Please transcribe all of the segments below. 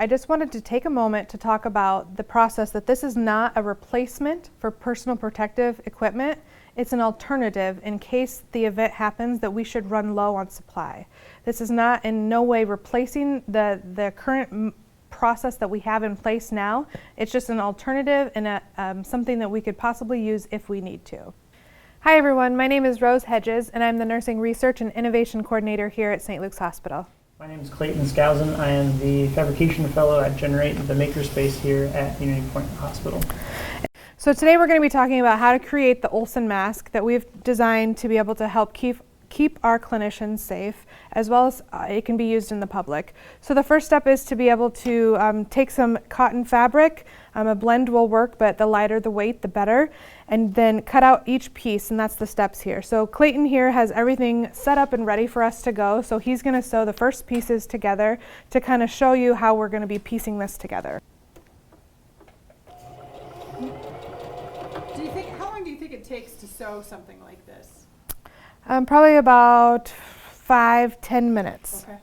I just wanted to take a moment to talk about the process that this is not a replacement for personal protective equipment. It's an alternative in case the event happens that we should run low on supply. This is not in no way replacing the current process that we have in place now. It's just an alternative and something that we could possibly use if we need to. Hi everyone, my name is Rose Hedges and I'm the Nursing Research and Innovation Coordinator here at St. Luke's Hospital. My name is Clayton Skousen. I am the Fabrication Fellow at Generate, the makerspace here at UnityPoint Hospital. So today we're going to be talking about how to create the Olson Mask that we've designed to be able to help keep our clinicians safe, as well as it can be used in the public. So the first step is to be able to take some cotton fabric. A blend will work, but the lighter the weight, the better. And then cut out each piece, and that's the steps here. So Clayton here has everything set up and ready for us to go. So he's going to sew the first pieces together to kind of show you how we're going to be piecing this together. How long do you think it takes to sew something like this? Probably about 5-10 minutes. Okay.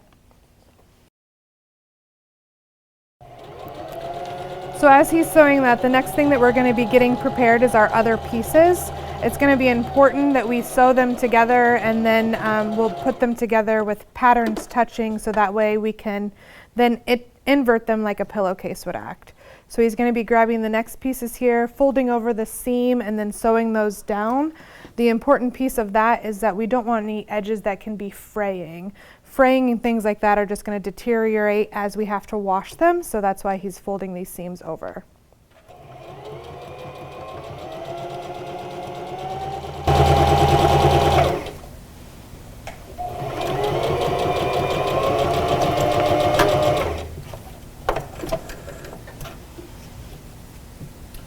So as he's sewing that, the next thing that we're going to be getting prepared is our other pieces. It's going to be important that we sew them together, and then we'll put them together with patterns touching, so that way we can then invert them like a pillowcase would act. So he's going to be grabbing the next pieces here, folding over the seam, and then sewing those down. The important piece of that is that we don't want any edges that can be fraying. Fraying and things like that are just going to deteriorate as we have to wash them, so that's why he's folding these seams over.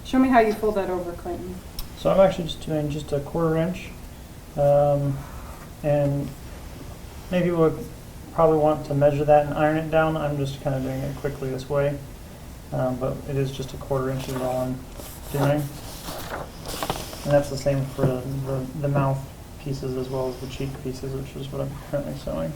Show me how you fold that over, Clayton. So I'm actually just doing just a 1/4 inch, and maybe we'll probably want to measure that and iron it down. I'm just kind of doing it quickly this way, but it is just a 1/4 inch is all I'm doing. And that's the same for the mouth pieces as well as the cheek pieces, which is what I'm currently sewing.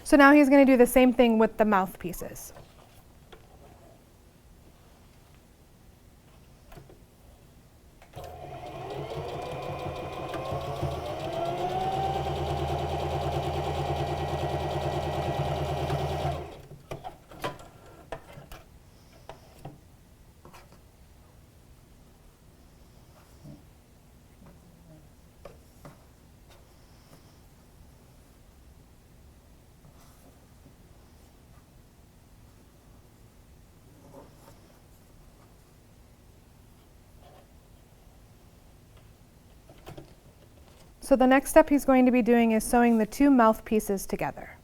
So now he's going to do the same thing with the mouth pieces. So the next step he's going to be doing is sewing the 2 mouth pieces together.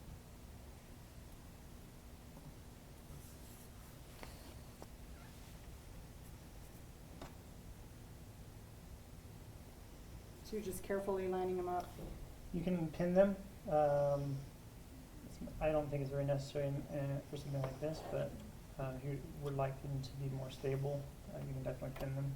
So you're just carefully lining them up. You can pin them. I don't think it's very necessary for something like this, but if you would like them to be more stable, you can definitely pin them.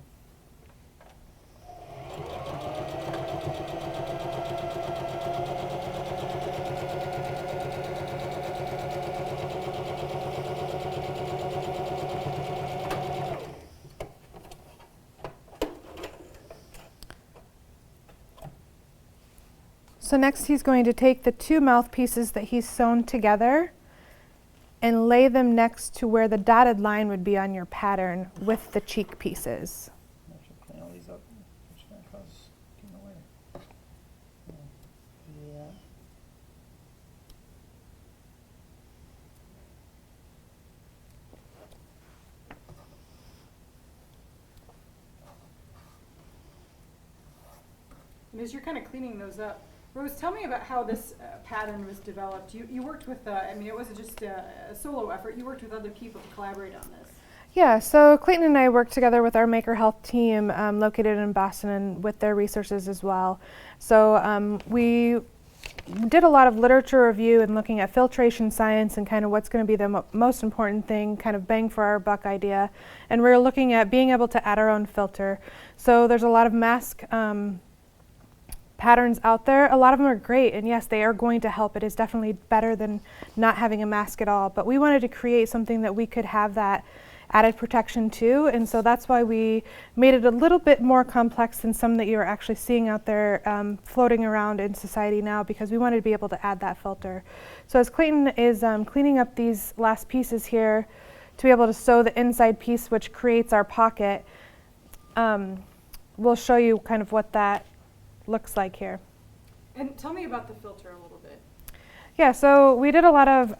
So next he's going to take the 2 mouth pieces that he's sewn together and lay them next to where the dotted line would be on your pattern with the cheek pieces. Actually, pin all these up, which is going to cause getting away. Yeah. And as you're kind of cleaning those up, Rose, tell me about how this pattern was developed. You worked with, I mean, it wasn't just a solo effort. You worked with other people to collaborate on this. Yeah, so Clayton and I work together with our Maker Health team located in Boston and with their resources as well. So we did a lot of literature review and looking at filtration science and kind of what's going to be the most important thing, kind of bang for our buck idea. And we're looking at being able to add our own filter. So there's a lot of mask patterns out there. A lot of them are great, and yes, they are going to help. It is definitely better than not having a mask at all. But we wanted to create something that we could have that added protection too, and so that's why we made it a little bit more complex than some that you're actually seeing out there floating around in society now, because we wanted to be able to add that filter. So as Clayton is cleaning up these last pieces here to be able to sew the inside piece, which creates our pocket, we'll show you kind of what that looks like here. And tell me about the filter a little bit. Yeah, so we did a lot of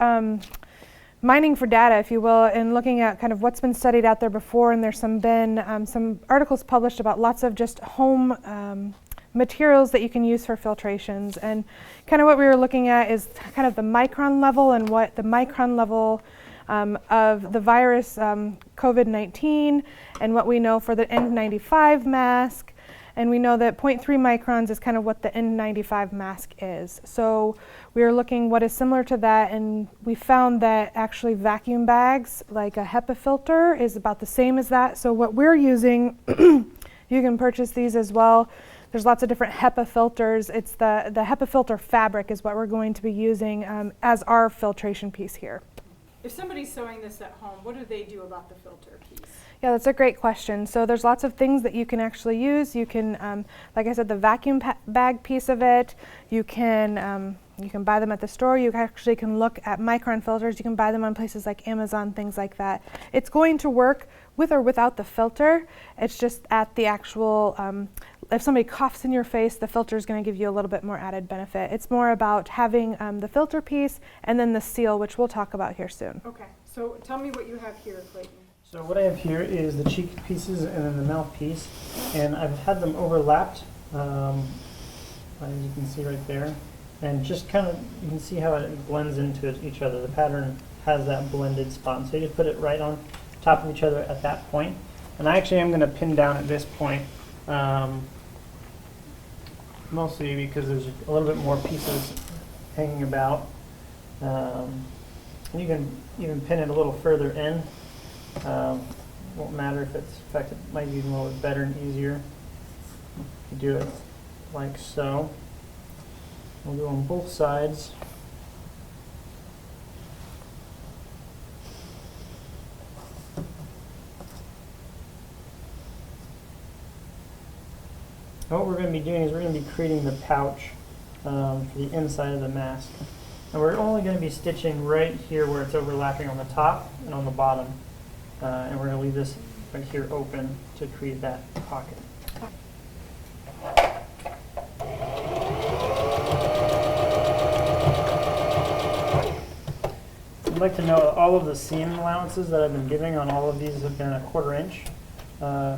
mining for data, if you will, and looking at kind of what's been studied out there before, and there's been some articles published about lots of just home materials that you can use for filtrations. And kind of what we were looking at is kind of the micron level and what the micron level of the virus COVID-19 and what we know for the N95 mask. And we know that 0.3 microns is kind of what the N95 mask is. So we were looking what is similar to that, and we found that actually vacuum bags, like a HEPA filter, is about the same as that. So what we're using, you can purchase these as well. There's lots of different HEPA filters. It's the HEPA filter fabric is what we're going to be using as our filtration piece here. If somebody's sewing this at home, what do they do about the filter piece? Yeah, that's a great question. So there's lots of things that you can actually use. You can, like I said, the vacuum bag piece of it, you can buy them at the store. You actually can look at micron filters. You can buy them on places like Amazon, things like that. It's going to work with or without the filter. It's just at the actual, if somebody coughs in your face, the filter is going to give you a little bit more added benefit. It's more about having the filter piece and then the seal, which we'll talk about here soon. Okay, so tell me what you have here, Clayton. So what I have here is the cheek pieces and then the mouth piece, and I've had them overlapped, as you can see right there, and just kind of, you can see how it blends into each other. The pattern has that blended spot, so you just put it right on top of each other at that point. And I actually am going to pin down at this point, mostly because there's a little bit more pieces hanging about. You can even pin it a little further in. Won't matter if it's, in fact, it might be even a little bit better and easier to do it like so. We'll do on both sides. And what we're going to be doing is we're going to be creating the pouch for the inside of the mask. And we're only going to be stitching right here where it's overlapping on the top and on the bottom. And we're going to leave this right here open to create that pocket. I'd like to know all of the seam allowances that I've been giving on all of these have been a 1/4 inch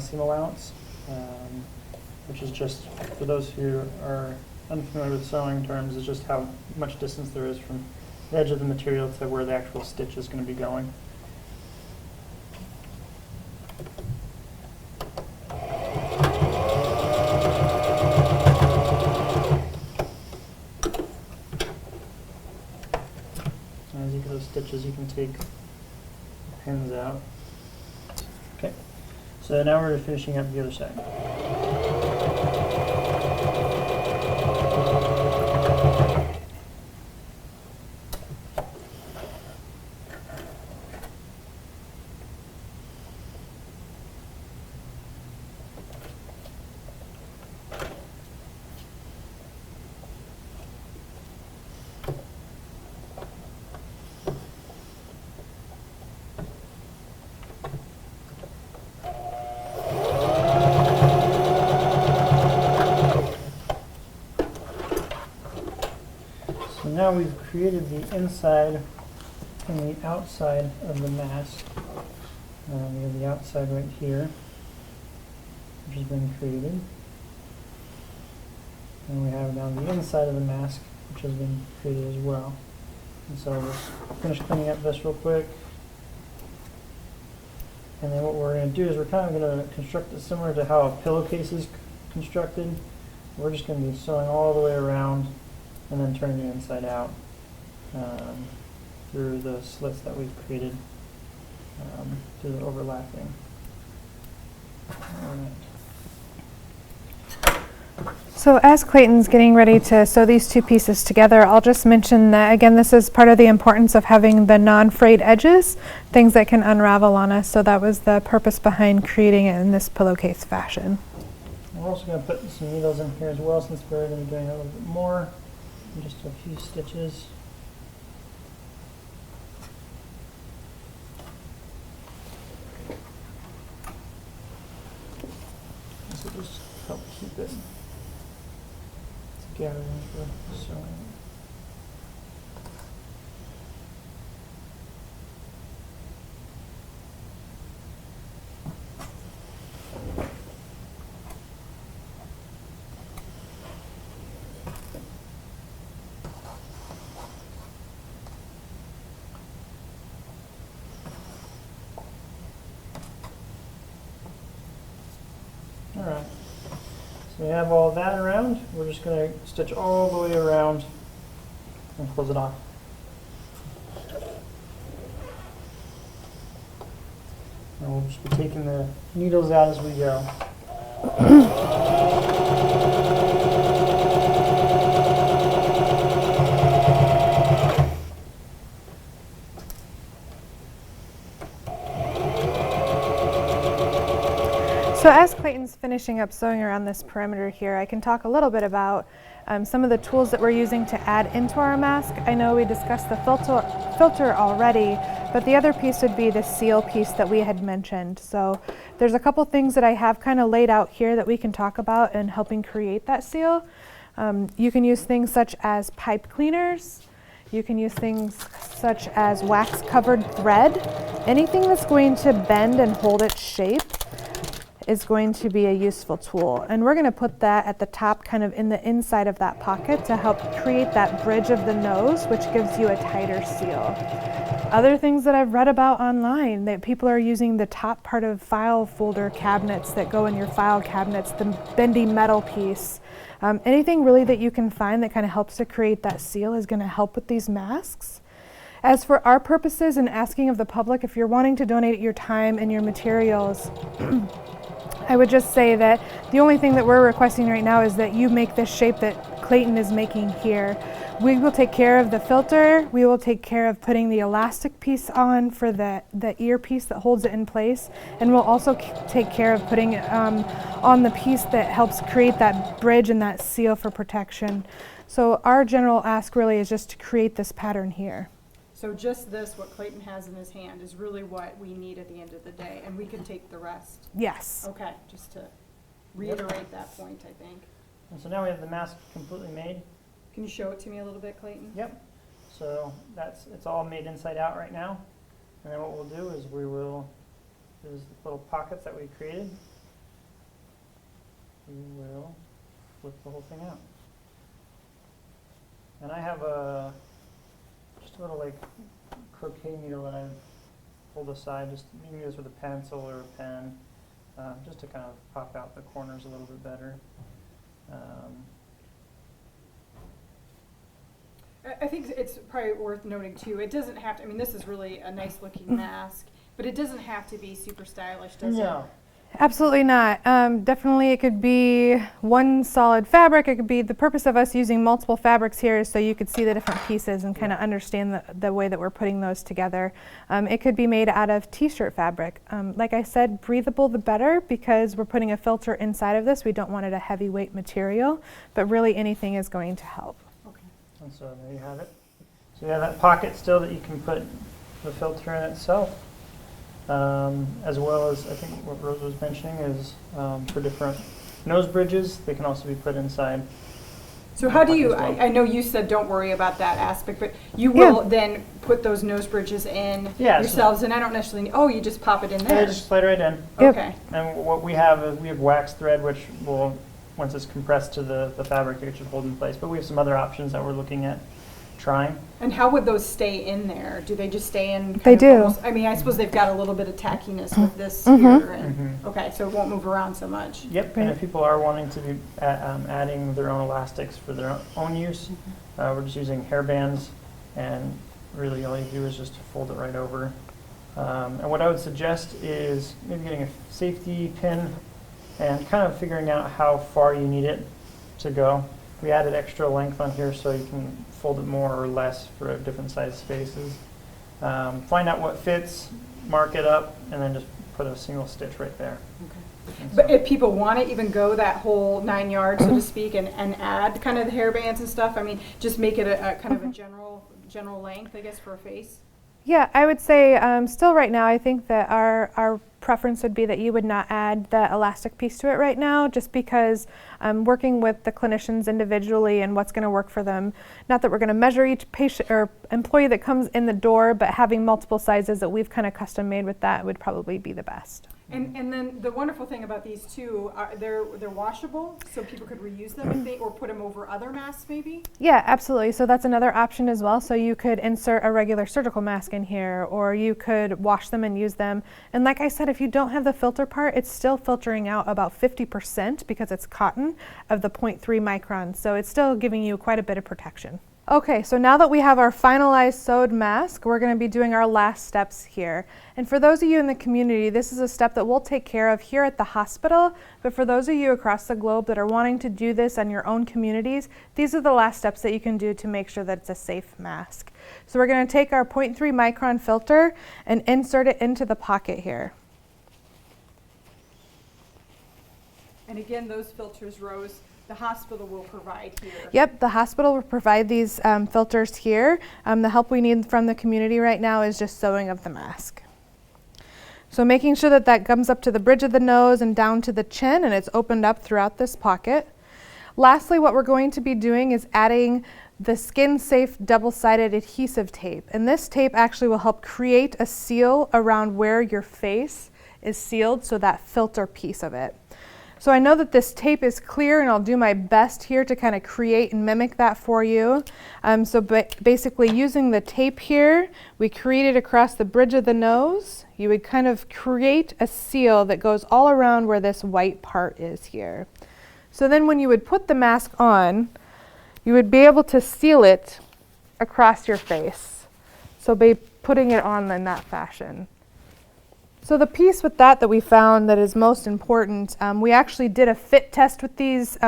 seam allowance, which is just, for those who are unfamiliar with sewing terms, is just how much distance there is from the edge of the material to where the actual stitch is going to be going. As you get those stitches, you can take the pins out. Okay, so now we're finishing up the other side. Now we've created the inside and the outside of the mask. We have the outside right here, which has been created. And we have now the inside of the mask, which has been created as well. And so let's finish cleaning up this real quick. And then what we're going to do is we're kind of going to construct it similar to how a pillowcase is constructed. We're just going to be sewing all the way around and then turning it inside out through the slits that we've created through the overlapping. All right. So as Clayton's getting ready to sew these two pieces together, I'll just mention that, again, this is part of the importance of having the non-frayed edges, things that can unravel on us. So that was the purpose behind creating it in this pillowcase fashion. We're also going to put some needles in here as well, since we're going to be doing a little bit more, just a few stitches. This will just help keep it together for sewing. All right, so we have all that around. We're just going to stitch all the way around and close it off. And we'll just be taking the needles out as we go. So as Clayton's finishing up sewing around this perimeter here, I can talk a little bit about some of the tools that we're using to add into our mask. I know we discussed the filter already, but the other piece would be the seal piece that we had mentioned. So there's a couple things that I have kind of laid out here that we can talk about in helping create that seal. You can use things such as pipe cleaners. You can use things such as wax covered thread. Anything that's going to bend and hold its shape is going to be a useful tool. And we're going to put that at the top, kind of in the inside of that pocket, to help create that bridge of the nose, which gives you a tighter seal. Other things that I've read about online, that people are using the top part of file folder cabinets that go in your file cabinets, the bendy metal piece. Anything really that you can find that kind of helps to create that seal is going to help with these masks. As for our purposes and asking of the public, if you're wanting to donate your time and your materials, I would just say that the only thing that we're requesting right now is that you make this shape that Clayton is making here. We will take care of the filter. We will take care of putting the elastic piece on for the ear piece that holds it in place. And we'll also take care of putting it on the piece that helps create that bridge and that seal for protection. So our general ask really is just to create this pattern here. So just this, what Clayton has in his hand, is really what we need at the end of the day, and we can take the rest. Yes. Okay, just to reiterate that point, I think. And so now we have the mask completely made. Can you show it to me a little bit, Clayton? Yep. So it's all made inside out right now. And then what we'll do is there's the little pockets that we created. We will flip the whole thing out. And I have just a little like croquet needle that I've pulled aside. Just you can use with a pencil or a pen, just to kind of pop out the corners a little bit better. I think it's probably worth noting too, it doesn't have to, I mean, this is really a nice looking mask, but it doesn't have to be super stylish, does it? No. Absolutely not. Definitely it could be one solid fabric. It could be, the purpose of us using multiple fabrics here is so you could see the different pieces and kind of understand the way that we're putting those together. It could be made out of t-shirt fabric. Like I said, breathable the better, because we're putting a filter inside of this. We don't want it a heavyweight material, but really anything is going to help. Okay. And so there you have it. So you have that pocket still that you can put the filter in itself. As well as, I think what Rose was mentioning is for different nose bridges, they can also be put inside. So how do you, as well. I know you said don't worry about that aspect, but you will then put those nose bridges in yourselves, and I don't necessarily, you just pop it in Yeah, there? just slide right in. Yep. Okay. And what we have is we have wax thread, which will, once it's compressed to the fabric, it should hold in place. But we have some other options that we're looking at trying. And how would those stay in there? Do they just stay in? They do. Almost, I mean, I suppose they've got a little bit of tackiness with this here, and okay, so it won't move around so much. Yep, and if people are wanting to be adding their own elastics for their own use, we're just using hair bands, and really all you do is just fold it right over. And what I would suggest is maybe getting a safety pin and kind of figuring out how far you need it to go. We added extra length on here so you can fold it more or less for different size spaces. Find out what fits, mark it up, and then just put a single stitch right there. Okay. But if people want to even go that whole 9 yards, so to speak, and add kind of the hair bands and stuff, I mean, just make it a kind of a general length, I guess, for a face? Yeah, I would say still right now, I think that our preference would be that you would not add the elastic piece to it right now, just because working with the clinicians individually and what's going to work for them. Not that we're going to measure each patient or employee that comes in the door, but having multiple sizes that we've kind of custom made with that would probably be the best. And then the wonderful thing about these too, they're washable, so people could reuse them if they, or put them over other masks maybe? Yeah, absolutely. So that's another option as well. So you could insert a regular surgical mask in here, or you could wash them and use them. And like I said, if you don't have the filter part, it's still filtering out about 50% because it's cotton of the 0.3 microns. So it's still giving you quite a bit of protection. Okay, so now that we have our finalized sewed mask, we're going to be doing our last steps here. And for those of you in the community, this is a step that we'll take care of here at the hospital, but for those of you across the globe that are wanting to do this on your own communities, these are the last steps that you can do to make sure that it's a safe mask. So we're going to take our 0.3 micron filter and insert it into the pocket here. And again, those filters, Rose, the hospital will provide here. Yep, the hospital will provide these filters here. The help we need from the community right now is just sewing of the mask. So making sure that that comes up to the bridge of the nose and down to the chin, and it's opened up throughout this pocket. Lastly, what we're going to be doing is adding the skin-safe double-sided adhesive tape. And this tape actually will help create a seal around where your face is sealed, so that filter piece of it. So I know that this tape is clear, and I'll do my best here to kind of create and mimic that for you. Basically using the tape here, we create it across the bridge of the nose. You would kind of create a seal that goes all around where this white part is here. So then when you would put the mask on, you would be able to seal it across your face. So by putting it on in that fashion. So the piece with that we found that is most important, we actually did a fit test with these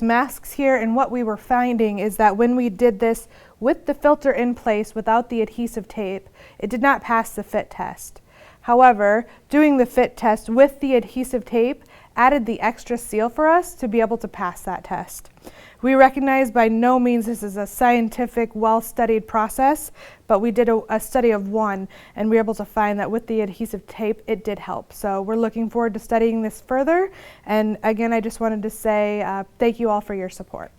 masks here, and what we were finding is that when we did this with the filter in place without the adhesive tape, it did not pass the fit test. However, doing the fit test with the adhesive tape added the extra seal for us to be able to pass that test. We recognize by no means this is a scientific, well-studied process, but we did a study of one, and we were able to find that with the adhesive tape, it did help. So we're looking forward to studying this further. And again, I just wanted to say thank you all for your support.